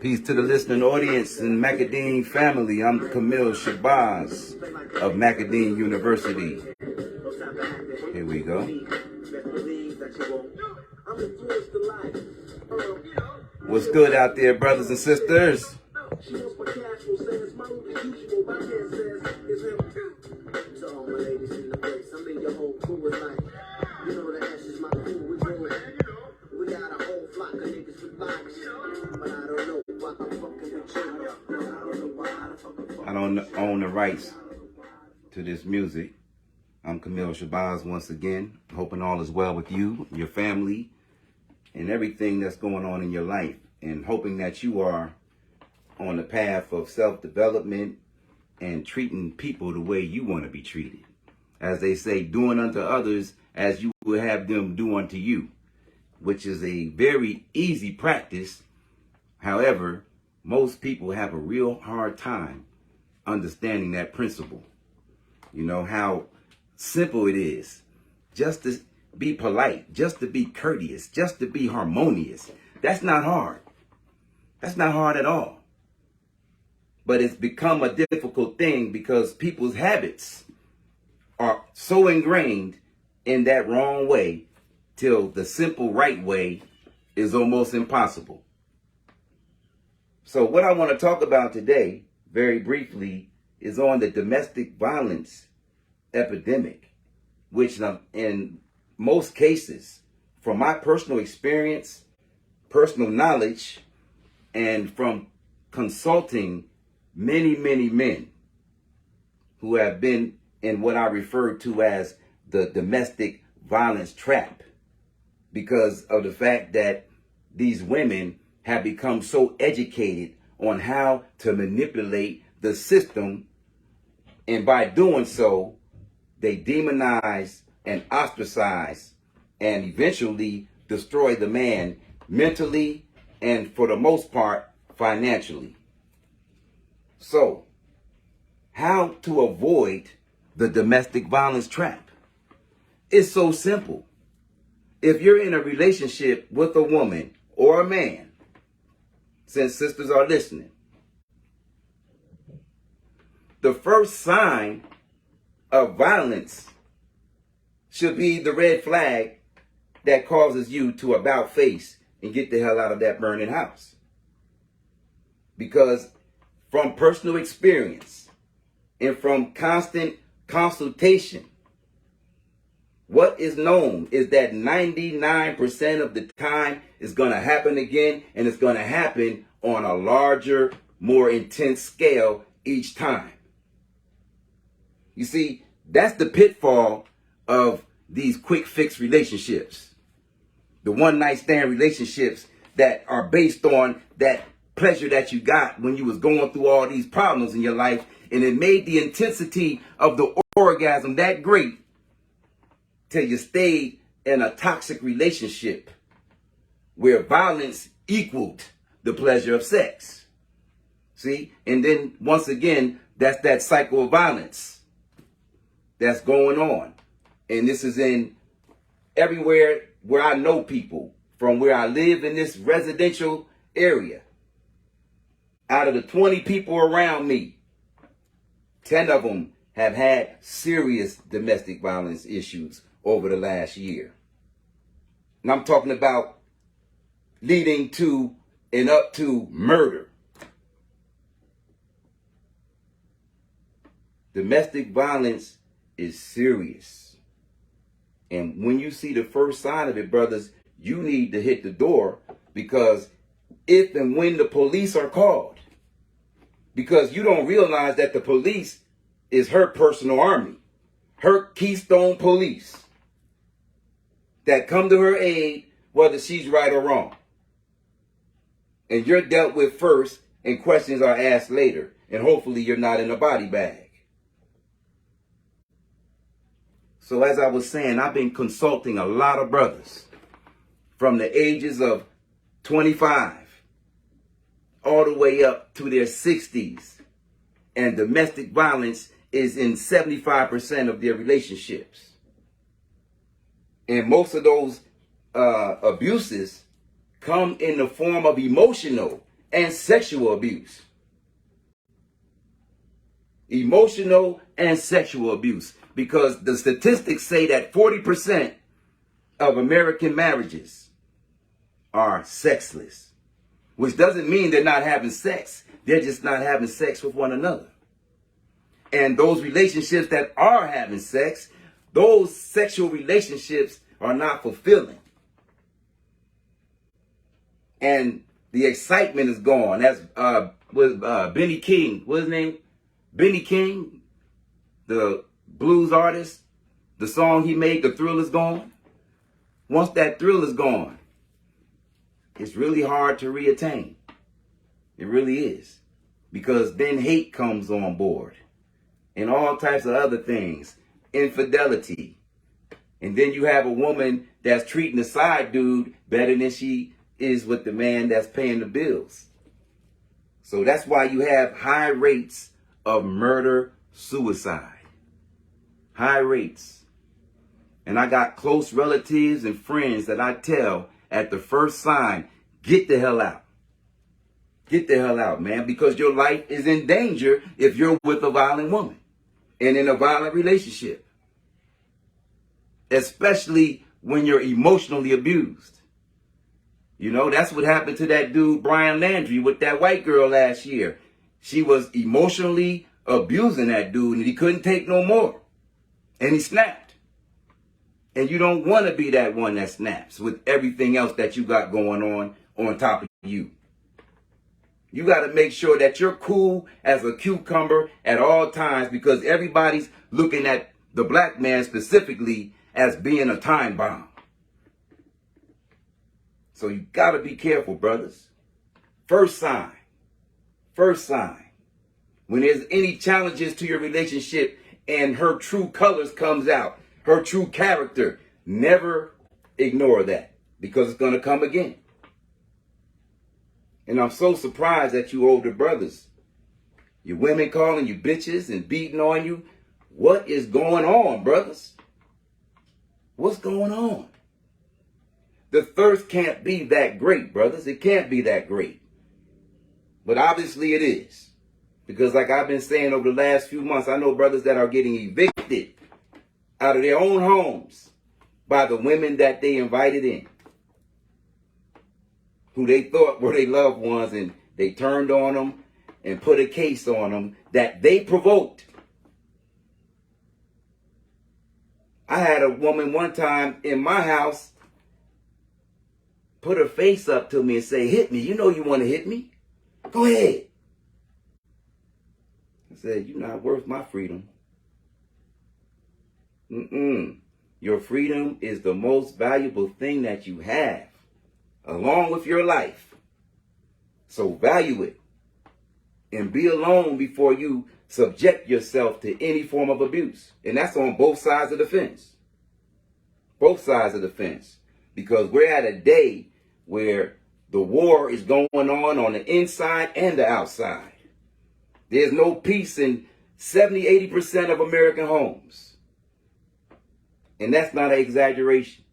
Peace to the listening audience and Macadine family. I'm Camille Shabazz of Macadine University. Here we go. What's good out there, brothers and sisters? I don't own the rights to this music. I'm Camille Shabazz once again, hoping all is well with you, your family, and everything that's going on in your life, and hoping that you are on the path of self-development and treating people the way you want to be treated. As they say, doing unto others as you would have them do unto you, which is a very easy practice. However, most people have a real hard time understanding that principle. You know how simple it is just to be polite, just to be courteous, just to be harmonious. That's not hard. That's not hard at all. But it's become a difficult thing because people's habits are so ingrained in that wrong way till the simple right way is almost impossible. So what I want to talk about today, very briefly, is on the domestic violence epidemic, which in most cases, from my personal experience, personal knowledge, and from consulting many men who have been in what I refer to as the domestic violence trap, because of the fact that these women have become so educated on how to manipulate the system, and by doing so, they demonize and ostracize and eventually destroy the man mentally and, for the most part, financially. So, how to avoid the domestic violence trap? It's so simple. If you're in a relationship with a woman or a man, since sisters are listening, the first sign of violence should be the red flag that causes you to about face and get the hell out of that burning house. Because from personal experience and from constant consultation, what is known is that 99% of the time it's going to happen again, and it's going to happen on a larger, more intense scale each time. You see, that's the pitfall of these quick fix relationships. The one night stand relationships that are based on that pleasure that you got when you was going through all these problems in your life, and it made the intensity of the orgasm that great till you stayed in a toxic relationship where violence equaled the pleasure of sex. See? And then once again, that's that cycle of violence that's going on. And this is in everywhere where I know people, from where I live in this residential area. Out of the 20 people around me, 10 of them have had serious domestic violence issues over the last year. And I'm talking about leading to and up to murder. Domestic violence is serious. And when you see the first sign of it, brothers, you need to hit the door, because if and when the police are called, because you don't realize that the police is her personal army, her Keystone Police, that come to her aid whether she's right or wrong. And you're dealt with first and questions are asked later. And hopefully you're not in a body bag. So as I was saying, I've been consulting a lot of brothers from the ages of 25 all the way up to their 60s. And domestic violence is in 75% of their relationships. And most of those abuses come in the form of emotional and sexual abuse. Emotional and sexual abuse. Because the statistics say that 40% of American marriages are sexless. Which doesn't mean they're not having sex. They're just not having sex with one another. And those relationships that are having sex, those sexual relationships are not fulfilling. And the excitement is gone. That's with Benny King. What's his name? Benny King, the blues artist. The song he made, The Thrill Is Gone. Once that thrill is gone, it's really hard to reattain. It really is. Because then hate comes on board. And all types of other things. Infidelity. And then you have a woman that's treating the side dude better than she is with the man that's paying the bills. So that's why you have high rates of murder, suicide. High rates. And I got close relatives and friends that I tell at the first sign, get the hell out. Get the hell out, man, because your life is in danger if you're with a violent woman and in a violent relationship. Especially when you're emotionally abused. You know, that's what happened to that dude, Brian Landry, with that white girl last year. She was emotionally abusing that dude and he couldn't take no more. And he snapped. And you don't want to be that one that snaps with everything else that you got going on top of you. You got to make sure that you're cool as a cucumber at all times because everybody's looking at the black man specifically as being a time bomb. So you got to be careful, brothers. First sign. First sign. When there's any challenges to your relationship and her true colors comes out, her true character, never ignore that because it's going to come again. And I'm so surprised at you older brothers. Your women calling you bitches and beating on you. What is going on, brothers? What's going on? The thirst can't be that great, brothers. It can't be that great. But obviously it is. Because like I've been saying over the last few months, I know brothers that are getting evicted out of their own homes by the women that they invited in, who they thought were their loved ones, and they turned on them and put a case on them that they provoked. I had a woman one time in my house put her face up to me and say, hit me. You know you want to hit me. Go ahead. I said, you're not worth my freedom. Your freedom is the most valuable thing that you have, along with your life. So value it and be alone before you subject yourself to any form of abuse. And that's on both sides of the fence. Both sides of the fence. Because we're at a day where the war is going on the inside and the outside. There's no peace in 70-80% of American homes. And that's not an exaggeration.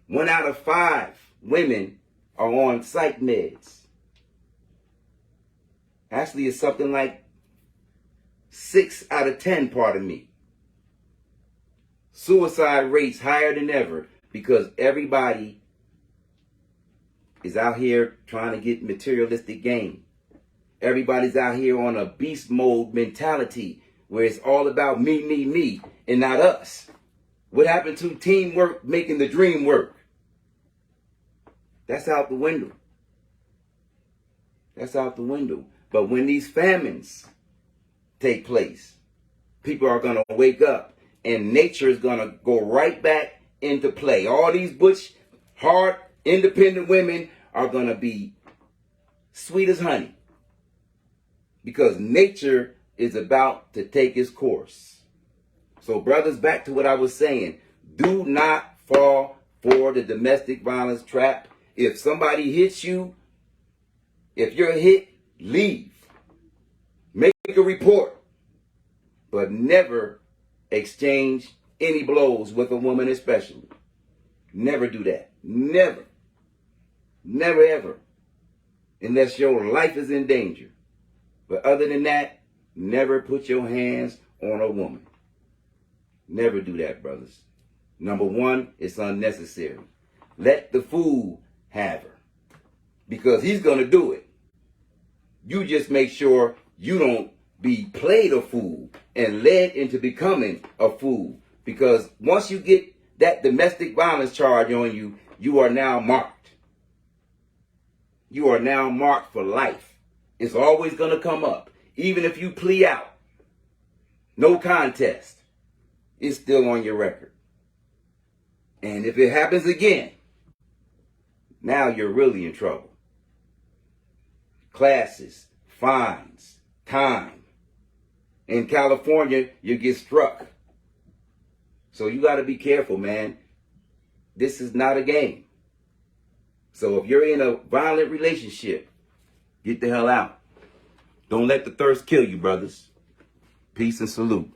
1 out of 5 women are on psych meds. Actually, it's something like 6 out of 10, pardon me. Suicide rates higher than ever because everybody is out here trying to get materialistic gain. Everybody's out here on a beast mode mentality where it's all about me, and not us. What happened to teamwork making the dream work? That's out the window. That's out the window. But when these famines take place, people are going to wake up and nature is going to go right back into play. All these butch, hard, independent women are going to be sweet as honey because nature is about to take its course. So brothers, back to what I was saying. Do not fall for the domestic violence trap. If somebody hits you, if you're hit, leave. Make a report. But never exchange any blows with a woman especially. Never do that. Never. Never ever. unless your life is in danger. But other than that, never put your hands on a woman. Never do that, brothers. Number one, it's unnecessary. Let the fool have her, because he's going to do it. You just make sure you don't be played a fool and led into becoming a fool, because once you get that domestic violence charge on you, you are now marked. You are now marked for life. It's always going to come up. Even if you plea out, no contest, it's still on your record. And if it happens again, now you're really in trouble. Classes, fines, time. In California, you get struck. So you got to be careful, man. This is not a game. So if you're in a violent relationship, get the hell out. Don't let the thirst kill you, brothers. Peace and salute.